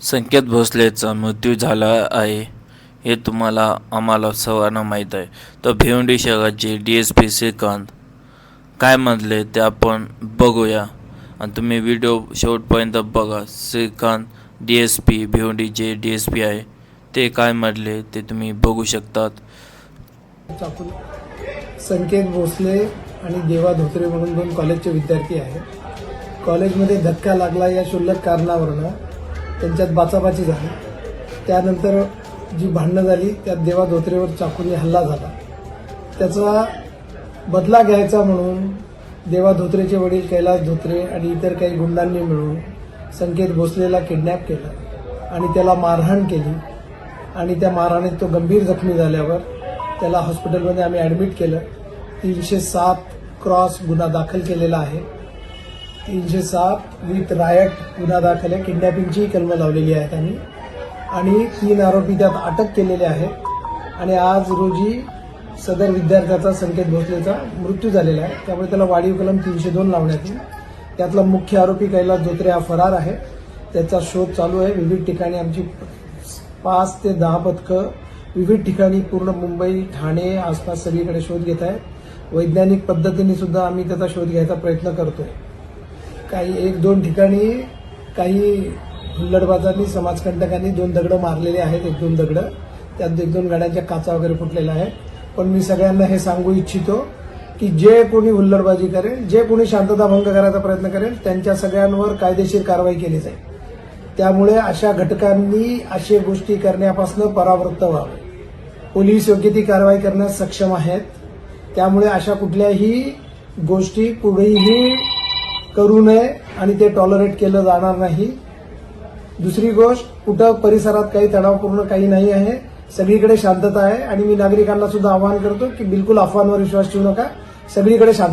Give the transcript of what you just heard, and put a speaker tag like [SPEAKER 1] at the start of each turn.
[SPEAKER 1] संकेत भोसलेचा मृत्यू झाला आहे हे आम्हाला सर्वांना माहीत आहे. तर भिवंडी शहराचे DSP श्रीकांत काय म्हटले ते आपण बघूया आणि तुम्ही व्हिडिओ शेवटपर्यंत बघा. श्रीकांत DSP भिवंडीचे DSP आहे, ते काय म्हटले ते तुम्ही बघू शकतात.
[SPEAKER 2] संकेत भोसले आणि देवा धोत्रे म्हणून 2 कॉलेजचे विद्यार्थी आहेत. कॉलेजमध्ये धक्का लागला या क्षुल्लक कारणावरून त्यांच्यात बाचाबाची झाली. त्यानंतर जी भांडणं झाली त्यात देवा धोत्रेवर चाकूने हल्ला झाला. त्याचा बदला घ्यायचा म्हणून देवा धोत्रेचे वडील कैलास धोत्रे आणि इतर काही गुंडांनी मिळून संकेत भोसलेला किडनॅप केलं आणि त्याला मारहाण केली आणि त्या मारहाणीत तो गंभीर जखमी झाल्यावर त्याला हॉस्पिटलमध्ये आम्ही ॲडमिट केलं. 307 क्रॉस गुन्हा दाखल केलेला आहे. 307 विथ रायट गुन्हा दाखल आहे. किडनॅपिंगचीही कलमं लावलेली आहेत आम्ही आणि 3 आरोपी त्यात अटक केलेले आहेत. आणि आज रोजी सदर विद्यार्थ्याचा संकेत भोसलेचा मृत्यू झालेला आहे. त्यामुळे त्याला वाढीव कलम 302 लावण्यात येईल. त्यातला मुख्य आरोपी कैलास धोत्रे हा फरार आहे. त्याचा शोध चालू आहे. विविध ठिकाणी आमची 5 ते 10 पथकं विविध ठिकाणी पूर्ण मुंबई, ठाणे आसपास सगळीकडे शोध घेत आहेत. वैज्ञानिक पद्धतीने सुद्धा आम्ही त्याचा शोध घ्यायचा प्रयत्न करतोय. काही 1-2 ठिकाणी काही हुल्लडबाजांनी, समाजकंटकांनी 2 दगडं मारलेले आहेत. 1-2 दगडं, त्यात 1-2 गाड्यांच्या काचा वगैरे फुटलेल्या आहेत. पण मी सगळ्यांना हे सांगू इच्छितो की जे कोणी हुल्लडबाजी करेल, जे कोणी शांतता भंग करायचा प्रयत्न करेल, त्यांच्या सगळ्यांवर कायदेशीर कारवाई केली जाईल. त्यामुळे अशा घटकांनी अशा गोष्टी करण्यापासून परावृत्त व्हावे. पोलीस योग्य ती कारवाई करण्यास सक्षम आहेत. त्यामुळे अशा कुठल्याही गोष्टी पुढेही करू नये आणि ते टॉलरेट केलं जाणार नाही. दुसरी गोष्ट, कुठं परिसरात काही तणावपूर्ण काही नाही आहे. सगळीकडे शांतता आहे आणि मी नागरिकांना सुद्धा आवाहन करतो की बिलकुल अफवांवर विश्वास ठेवू नका. सगळीकडे शांतता